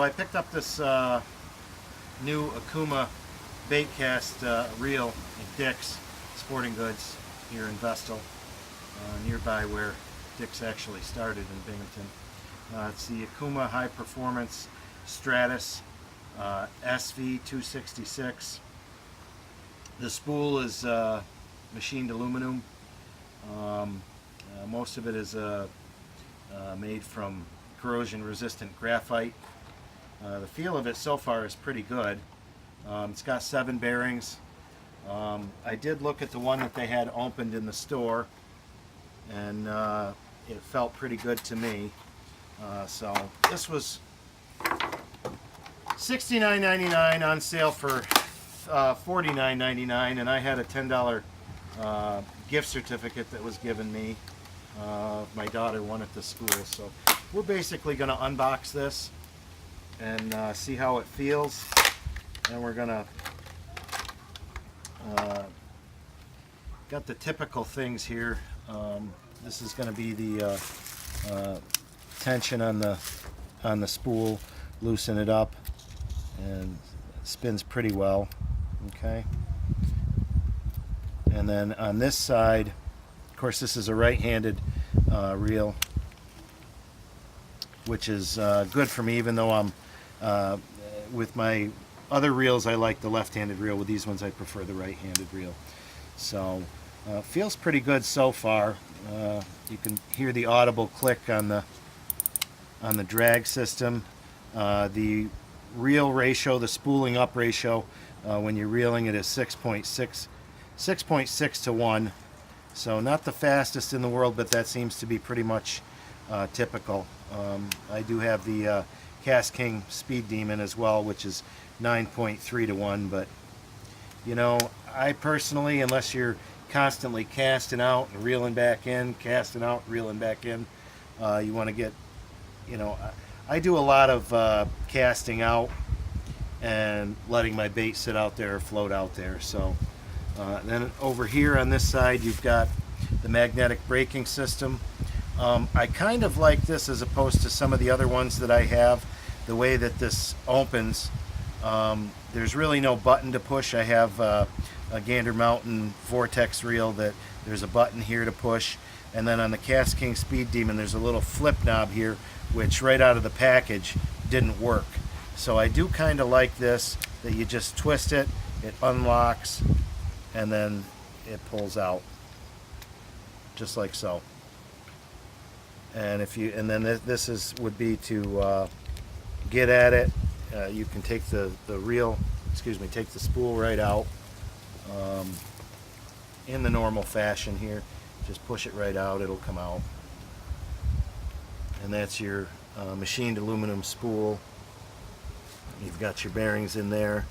I picked up this new Okuma baitcast reel at Dick's Sporting Goods here in Vestal, nearby where Dick's actually started in Binghamton. It's the Okuma High Performance Stratus SV266. The spool is machined aluminum. Most of it is made from corrosion-resistant graphite. The feel of it so far is pretty good. It's got 7 bearings. I did look at the one that they had opened in the store, and it felt pretty good to me. So this was $69.99 on sale for $49.99, and I had a $10 gift certificate that was given me. My daughter won at the school, so we're basically going to unbox this and see how it feels, and we're going to got the typical things here. This is going to be the tension on the spool, loosen it up, and it spins pretty well. Okay, and then on this side, of course, this is a right-handed reel, which is good for me, even though I'm with my other reels I like the left-handed reel. With these ones I prefer the right-handed reel. So feels pretty good so far. You can hear the audible click on the drag system. The reel ratio, the spooling up ratio, when you're reeling it is 6.6 to 1. So not the fastest in the world, but that seems to be pretty much typical. I do have the Cast King Speed Demon as well, which is 9.3 to 1. But you know, I personally, unless you're constantly casting out and reeling back in, casting out, reeling back in, you want to get, you know, I do a lot of casting out and letting my bait sit out there or float out there. So then over here on this side, you've got the magnetic braking system. I kind of like this as opposed to some of the other ones that I have. The way that this opens, there's really no button to push. I have a Gander Mountain Vortex reel that there's a button here to push, and then on the Cast King Speed Demon there's a little flip knob here, which right out of the package didn't work. So I do kind of like this, that you just twist it, it unlocks, and then it pulls out just like so. And if you, and then this is would be to get at it. You can take the reel, take the spool right out in the normal fashion here. Just push it right out, it'll come out. And that's your machined aluminum spool. You've got your bearings in there,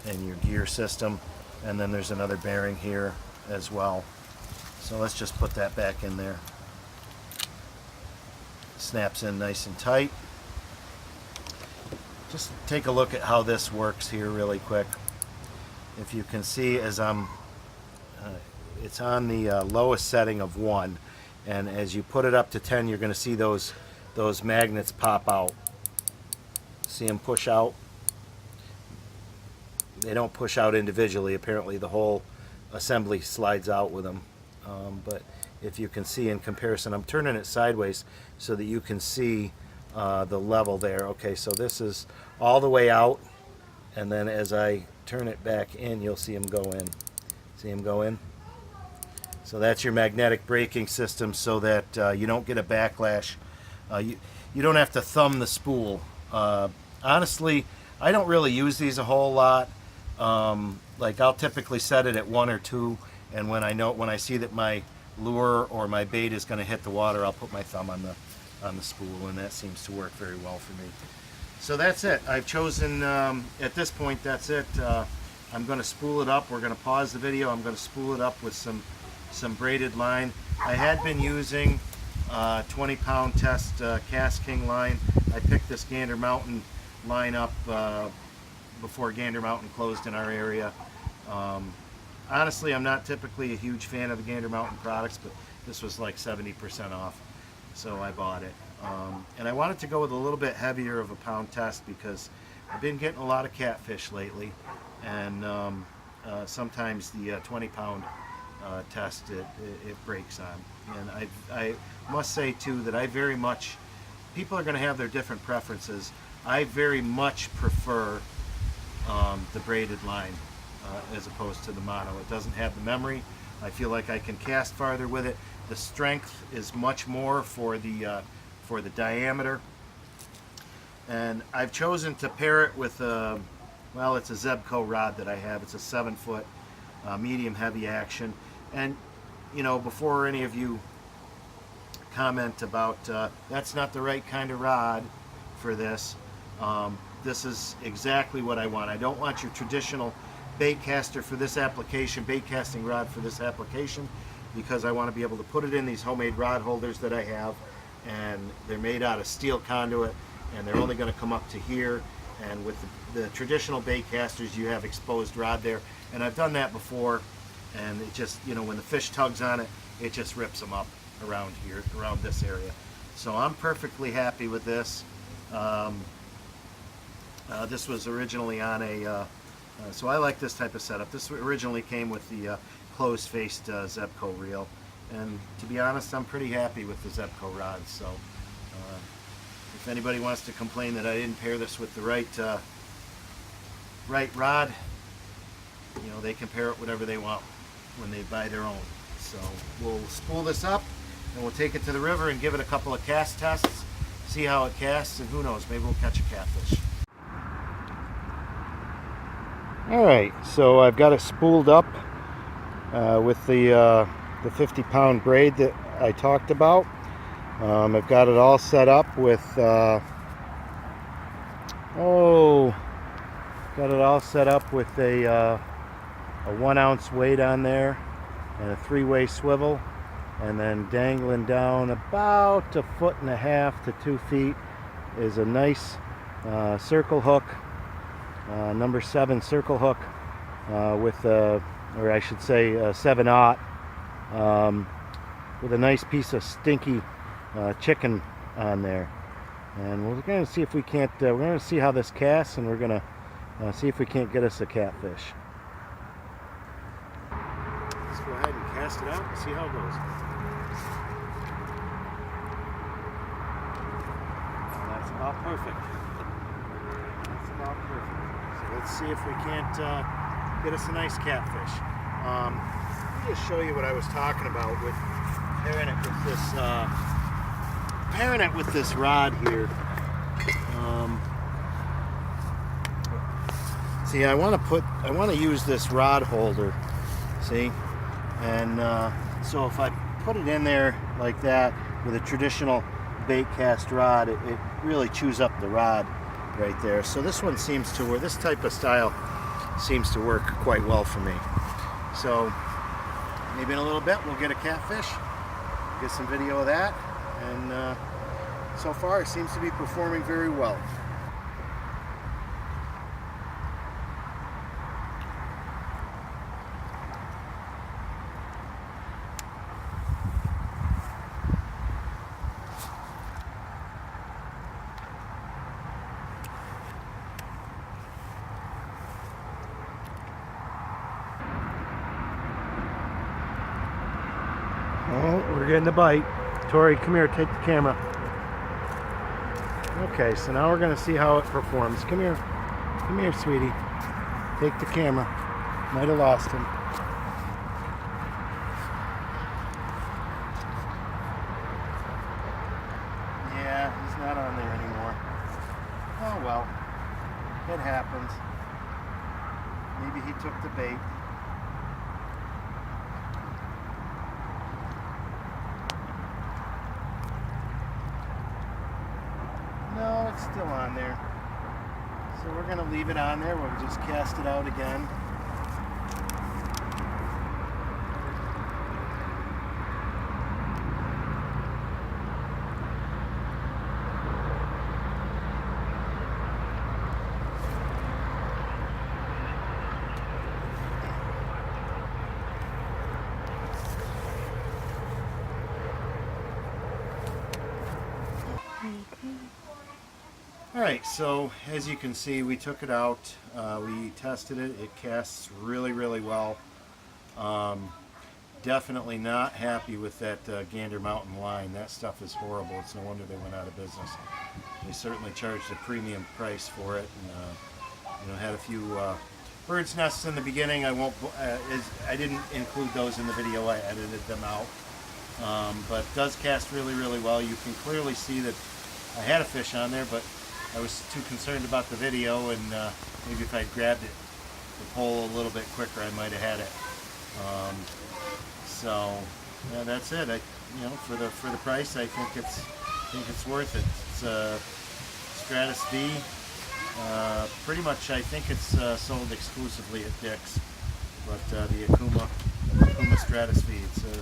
and your gear system, and then there's another bearing here as well. So let's just put that back in there. Snaps in nice and tight. Just take a look at how this works here really quick. If you can see, as it's on the lowest setting of 1, and as you put it up to 10, you're going to see those magnets pop out. See them push out? They don't push out individually. Apparently the whole assembly slides out with them. But if you can see in comparison, I'm turning it sideways so that you can see the level there. Okay, so this is all the way out, and then as I turn it back in, you'll see them go in. See them go in? So that's your magnetic braking system, so that you don't get a backlash. You don't have to thumb the spool. Honestly, I don't really use these a whole lot. Like I'll typically set it at 1 or 2, and when I see that my lure or my bait is going to hit the water, I'll put my thumb on the spool, and that seems to work very well for me. So that's it. I've chosen, at this point, that's it. I'm going to spool it up. We're going to pause the video. I'm going to spool it up with some braided line. I had been using 20-pound test Cast King line. I picked this Gander Mountain line up before Gander Mountain closed in our area. Honestly, I'm not typically a huge fan of the Gander Mountain products, but this was like 70% off, so I bought it. And I wanted to go with a little bit heavier of a pound test because I've been getting a lot of catfish lately, and sometimes the 20-pound test it breaks on. And I must say too that I very much, people are going to have their different preferences. I very much prefer the braided line as opposed to the mono. It doesn't have the memory. I feel like I can cast farther with it. The strength is much more for the diameter. And I've chosen to pair it with well, it's a Zebco rod that I have. It's a 7-foot medium heavy action. And you know, before any of you comment about that's not the right kind of rod for this, this is exactly what I want. I don't want your traditional bait caster for this application, bait casting rod for this application, because I want to be able to put it in these homemade rod holders that I have, and they're made out of steel conduit, and they're only going to come up to here. And with the traditional bait casters, you have exposed rod there, and I've done that before, and it just, you know, when the fish tugs on it, it just rips them up around here, around this area. So I'm perfectly happy with this. This was originally on a so I like this type of setup. This originally came with the closed-faced Zebco reel, and to be honest, I'm pretty happy with the Zebco rods. So if anybody wants to complain that I didn't pair this with the right rod, you know, they can pair it whatever they want when they buy their own. So we'll spool this up and we'll take it to the river and give it a couple of cast tests, see how it casts, and who knows, maybe we'll catch a catfish. Alright, so I've got it spooled up with the 50-pound braid that I talked about. I've got it all set up with got it all set up with a 1-ounce weight on there and a 3-way swivel, and then dangling down about 1.5 to 2 feet is a nice circle hook. Number 7 circle hook with or I should say 7/0 with a nice piece of stinky chicken on there. And we're going to see if we can't, we're going to see how this casts, and we're going to see if we can't get us a catfish. Let's go ahead and cast it out and see how it goes. That's about perfect. That's about perfect. Let's see if we can't get us a nice catfish. Let me just show you what I was talking about with pairing it with this rod here. See, I want to use this rod holder. See, and so if I put it in there like that with a traditional bait cast rod, it really chews up the rod right there. So this one seems to work. This type of style seems to work quite well for me. So maybe in a little bit we'll get a catfish, get some video of that, and so far it seems to be performing very well. Oh, we're getting a bite. Tori, come here, take the camera. Okay, so now we're going to see how it performs. Come here, sweetie. Take the camera. Might have lost him. Yeah, he's not on there anymore. Oh well, it happens. Maybe he took the bait. No, it's still on there. So we're going to leave it on there. We'll just cast it out again. Alright, so as you can see, we took it out, we tested it, it casts really, really well. Definitely not happy with that Gander Mountain line. That stuff is horrible. It's no wonder they went out of business. They certainly charged a premium price for it, and had a few bird's nests in the beginning. I didn't include those in the video. I edited them out, but it does cast really, really well. You can clearly see that I had a fish on there, but I was too concerned about the video, and maybe if I'd grabbed the pole a little bit quicker, I might have had it. So yeah, that's it. For the price, I think it's worth it. It's Stratus V. Pretty much, I think it's sold exclusively at Dick's. But the Okuma Stratus V. It's a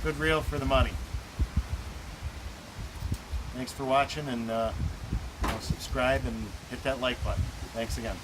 good reel for the money. Thanks for watching, and subscribe and hit that like button. Thanks again.